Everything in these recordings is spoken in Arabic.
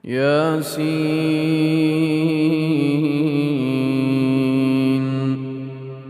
ياسين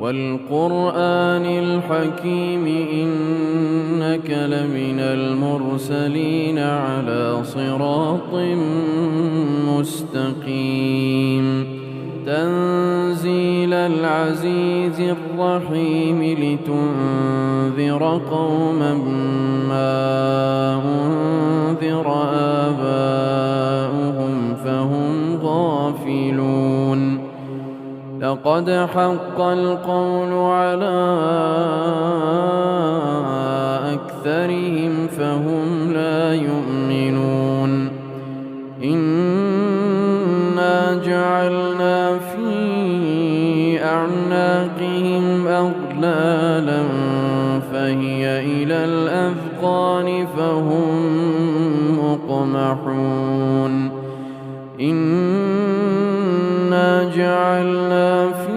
والقرآن الحكيم إنك لمن المرسلين على صراط مستقيم تنزيل العزيز الرحيم لتنذر قوما ما أنذر آباؤهم فهم غافلون لقد حق القول على أكثرهم فهم لا يؤمنون إنا جعلنا في أعناقهم أغلالا فهي إلى الأذقان فهم مقمحون إنا جعلنا في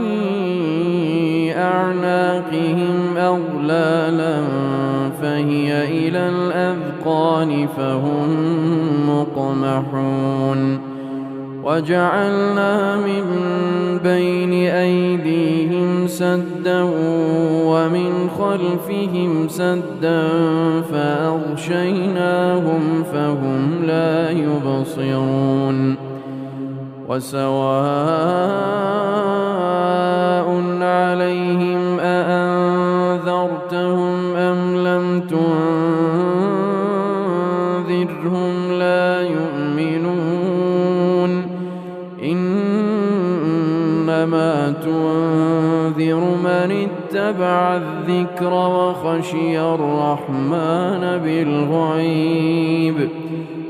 أعناقهم أغلالا فهي إلى الأذقان فهم مقمحون وجعلنا من بين أيديهم سدا ومن خلفهم سدا فأغشيناهم فهم لا يبصرون وسواء عليهم أأنذرتهم أم لم تنذرهم لا يؤمنون إنما تنذر من اتبع الذكر وخشي الرحمن بالغيب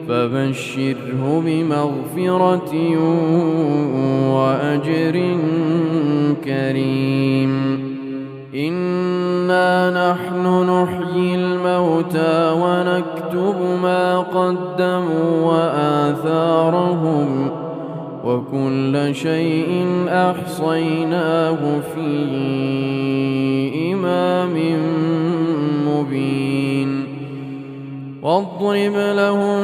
فبشره بمغفرة وأجر كريم إنا نحن نحيي الموتى ونكتب ما قدموا وآثارهم وكل شيء أحصيناه في إمام مبين واضرب لهم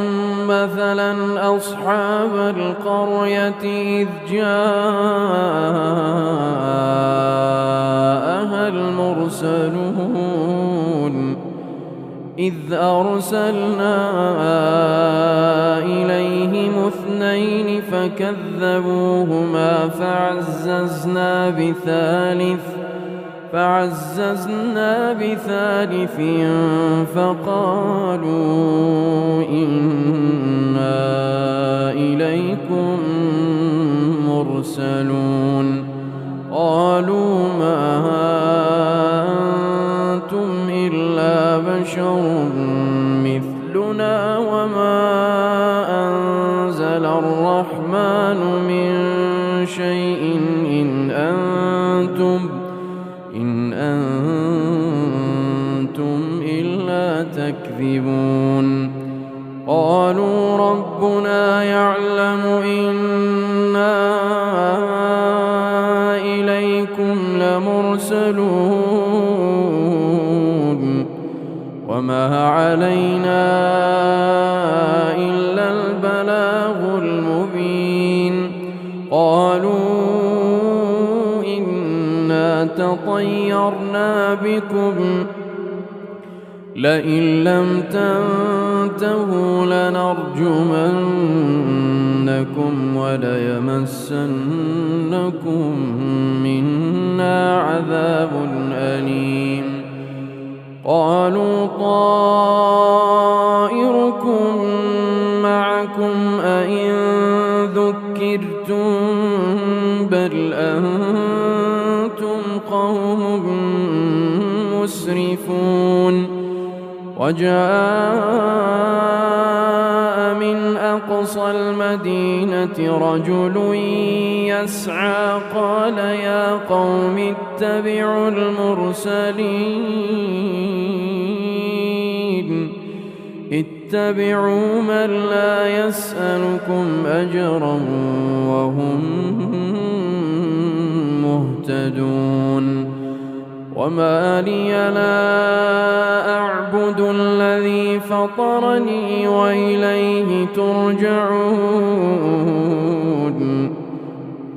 مثلا أصحاب القرية إذ جاءها المرسلون إذ أرسلنا إليهم اثنين فكذبوهما فعززنا بثالث فقالوا إنا إليكم مرسلون قالوا ما أنتم إلا بشر مثلنا وما أنزل الرحمن من شيء إن أنتم إلا تكذبون قالوا ربنا يعلم إنا إليكم لمرسلون وما علينا إلا البلاغ المبين قالوا إنا تطيرنا بكم لئن لم تنتهوا لنرجمنكم وليمسنكم منا عذاب أليم قالوا طائركم معكم أئن ذكرتم بل أنتم قوم مسرفون وجاء من أقصى المدينة رجل يسعى قال يا قوم اتبعوا المرسلين اتبعوا من لا يسألكم أجرا وهم مهتدون وما لي لا أعبد الذي فطرني وإليه ترجعون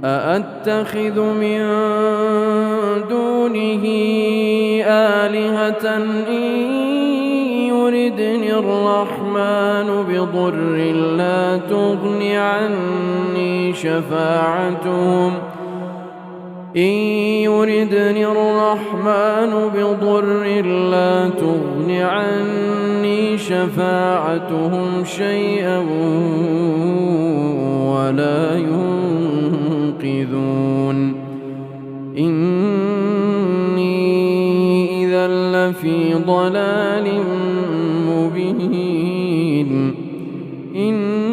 أأتخذ من دونه آلهة إن يردني الرحمن بضر لا تغن عني شفاعتهم لا تغن عني شفاعتهم شيئا ولا ينقذون إني إذا لفي ضلال مبين إني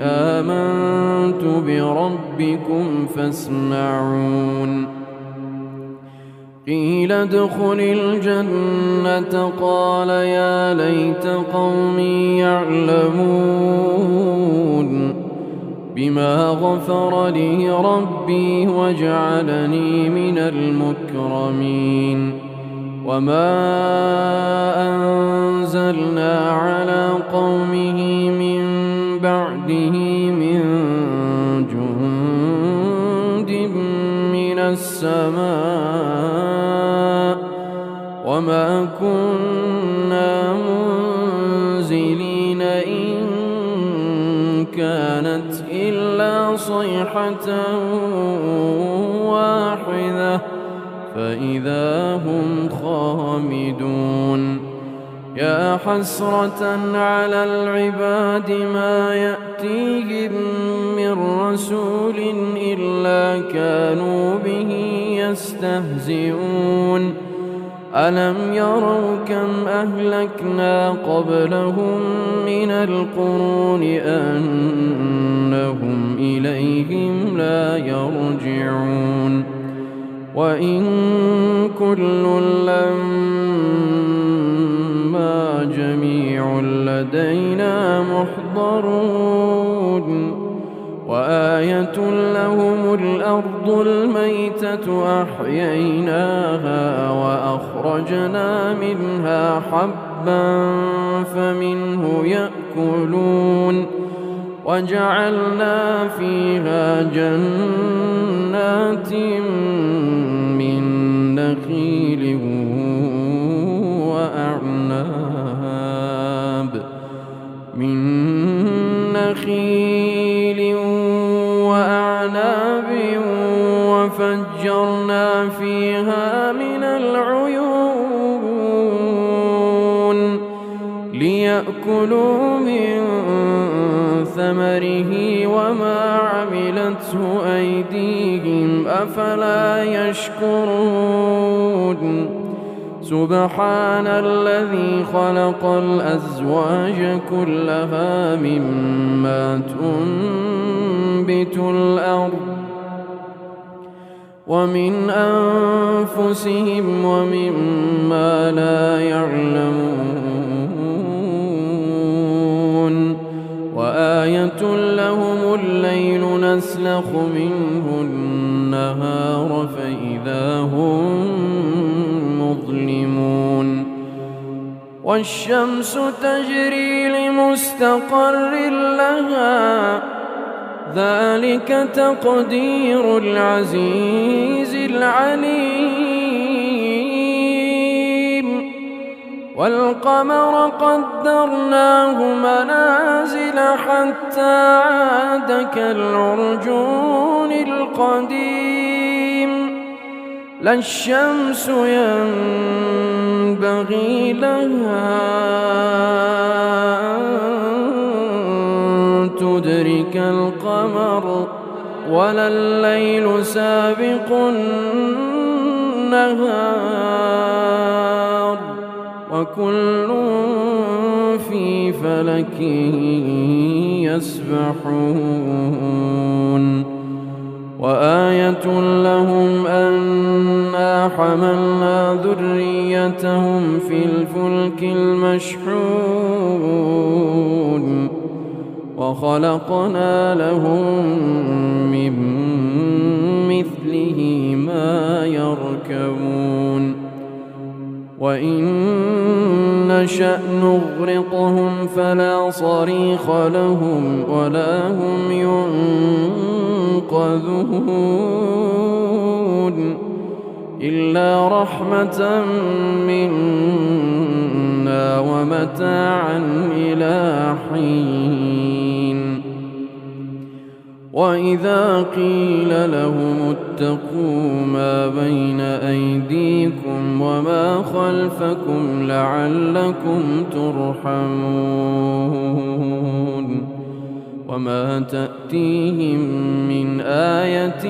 آمنت بربكم فاسمعون قيل ادخل الجنة قال يا ليت قومي يعلمون بما غفر لي ربي وجعلني من المكرمين وما أنزلنا على قومه من بعده من جند من السماء وما كنا منزلين إن كانت إلا صيحة واحدة فإذا هم خامدون يا حسرة على العباد ما يأتيهم من رسول إلا كانوا به يستهزئون ألم يروا كم أهلكنا قبلهم من القرون أنهم إليهم لا يرجعون وإن كل لما جميع لدينا محضرون وآية لهم الأرض الميتة أحييناها وأخرجنا منها حبا فمنه يأكلون وجعلنا فيها جنات من نخيل وأعناب وفجرنا فيها من العيون ليأكلوا من ثمره وما عملته أيديهم أفلا يشكرون سبحان الذي خلق الأزواج كلها مما تنبت الأرض ومن أنفسهم ومما لا يعلمون وآية لهم الليل نسلخ منه النهار فإذا هم مظلمون والشمس تجري لمستقر لها ذلك تقدير العزيز العليم والقمر قدرناه منازل حتى عاد كالعرجون القديم لا الشمس ينبغي لها أن تدرك القمر ولا الليل سابق النهار وكل في فلك يسبحون وآية لهم أنا حملنا ذريتهم في الفلك المشحون وخلقنا لهم من مثله ما يركبون وإن نشأ نغرقهم فلا صريخ لهم ولا هم ينقذون إلا رحمة منا ومتاعا إلى حين وإذا قيل لهم اتقوا ما بين أيديكم وما خلفكم لعلكم ترحمون وما تأتيهم من آية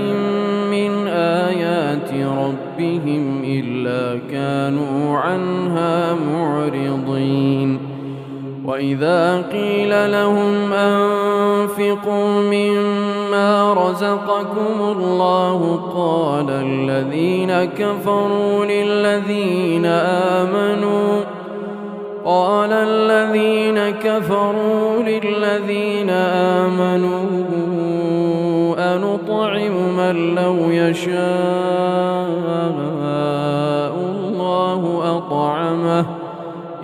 من آيات ربهم إلا كانوا عنها معرضين وإذا قيل لهم أنفقوا مما رزقكم الله قال الذين كفروا للذين آمنوا أنطعم من لو يشاء الله أطعمه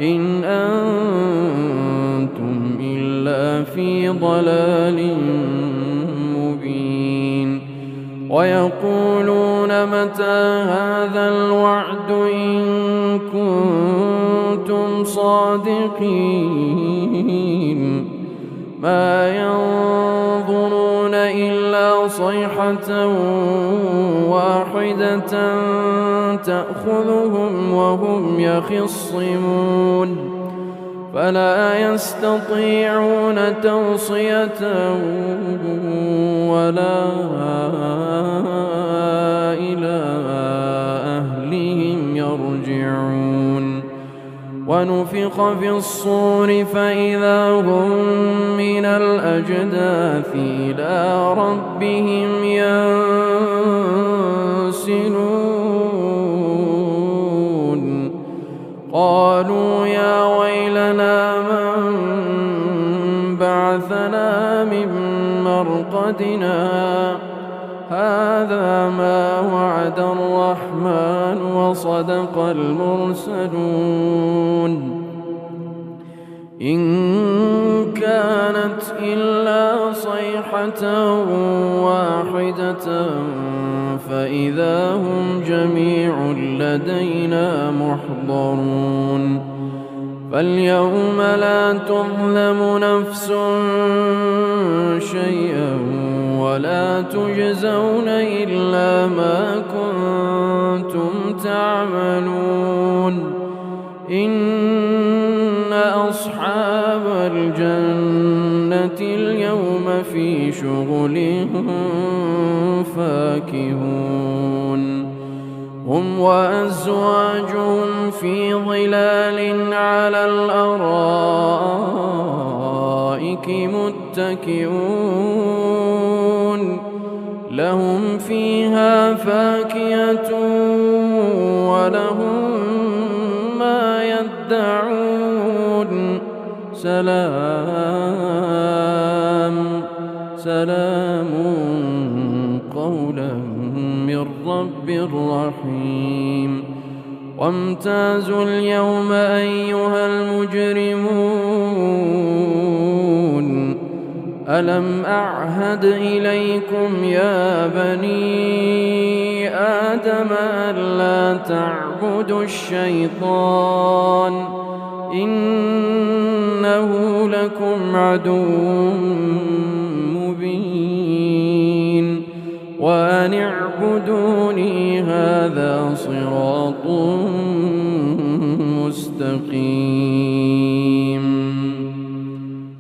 إن أنتم إلا في ضلال مبين ويقولون متى هذا الوعد إن كنتم صادقين ما ينظرون إلا صيحة واحدة تأخذهم وهم يخصمون فلا يستطيعون توصية ولا إلى أهلهم يرجعون ونفخ في الصور فإذا هم من الأجداث إلى ربهم ينسلون قالوا يا ويلنا من بعثنا من مرقدنا هذا ما وعد الرحمن وصدق المرسلون إن كانت إلا صيحة واحدة فإذا هم جميع لدينا محضرون فاليوم لا تظلم نفس شيئا ولا تجزون إلا ما كنتم تعملون إن أصحاب الجنة اليوم في شغل فاكهون هم وأزواجهم في ظلال على الأرائك متكئون لهم فيها فاكهة ولهم ما يدعون سلام قولا من رب رحيم وامتازوا اليوم أيها المجرمون ألم أعهد إليكم يا بني آدم ألا تعبدوا الشيطان إنه لكم عدو مبين وأن اعبدوني هذا صراط مستقيم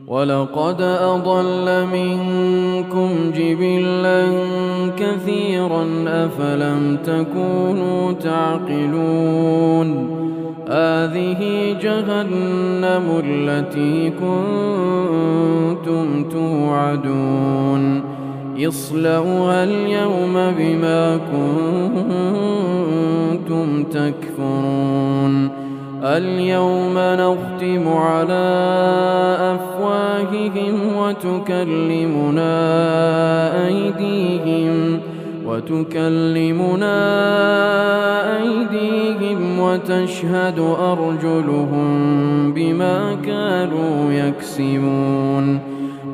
ولقد أضل منكم جبلا كثيرا أفلم تكونوا تعقلون هذه جهنم التي كنتم توعدون اصلوها اليوم بما كنتم تكفرون اليوم نختم على أفواههم وتكلمنا أيديهم وتكلمنا أيديهم وتشهد أرجلهم بما كانوا يكسبون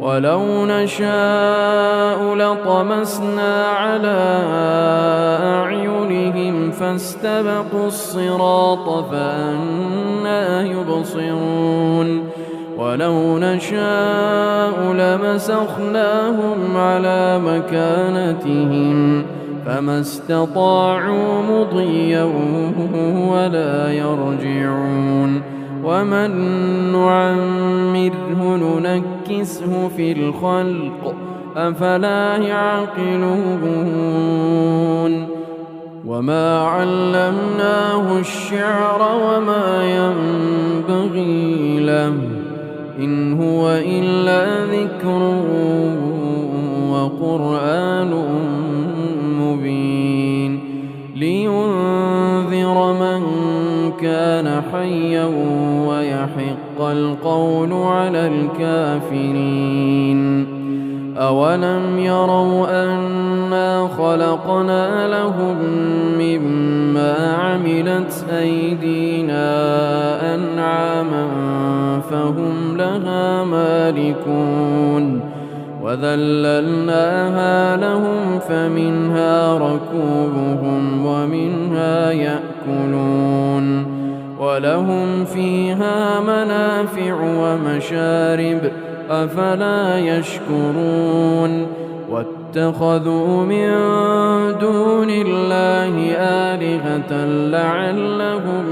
ولو نشاء لطمسنا على أعينهم فاستبقوا الصراط فأنى يبصرون ولو نشاء لمسخناهم على مكانتهم فما استطاعوا مضيا ولا يرجعون ومن نعمره ننكسه في الخلق أفلا يعقلون وما علمناه الشعر وما ينبغي له إن هو إلا ذكر وقرآن مبين لينذر من كان حيا ويحق القول على الكافرين أولم يروا أنا خلقنا لهم مما عملت أيدينا أنعاما فهم لها مالكون وذللناها لهم فمنها ركوبهم ومنها يأكلون ولهم فيها منافع ومشارب أفلا يشكرون واتخذوا من دون الله آلهة لعلهم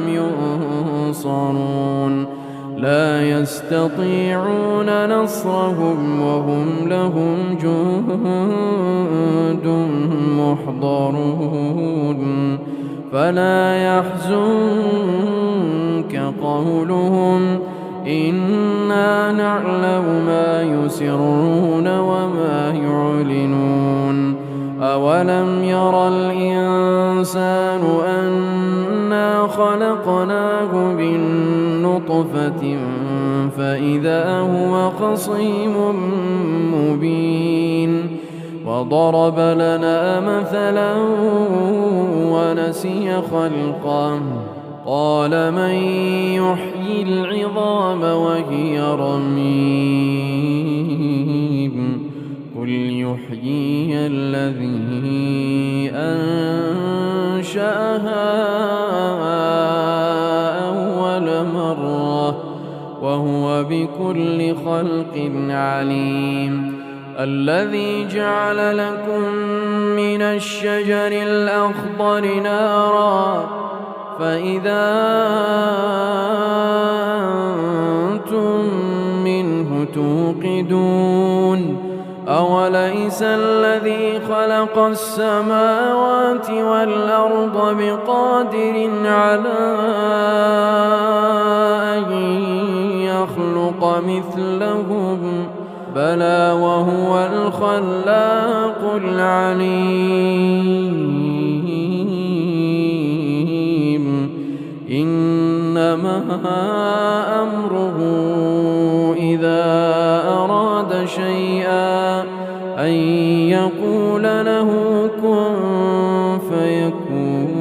ينصرون لا يستطيعون نصرهم وهم لهم جند محضرون فلا يحزنك قولهم إنا نعلم ما يسرون وما يعلنون أولم ير الإنسان أنا خلقناه من نطفة فإذا هو خصيم مبين وضرب لنا مثلا ونسي خلقه قال من يحيي العظام وهي رميم قل يحييها الذي أنشأها أول مرة وهو بكل خلق عليم الذي جعل لكم من الشجر الأخضر نارا فإذا أنتم منه توقدون أوليس الذي خلق السماوات والأرض بقادر على أن يخلق مثلهم بلى وهو الخلاق العليم إنما أمره إذا أراد شيئا أن يقول له كن فيكون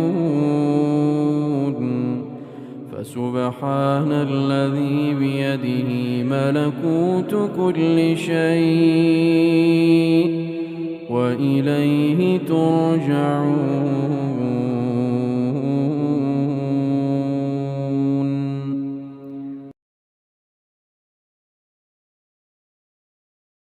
فسبحان الذي بيده ملكوت كل شيء وإليه ترجعون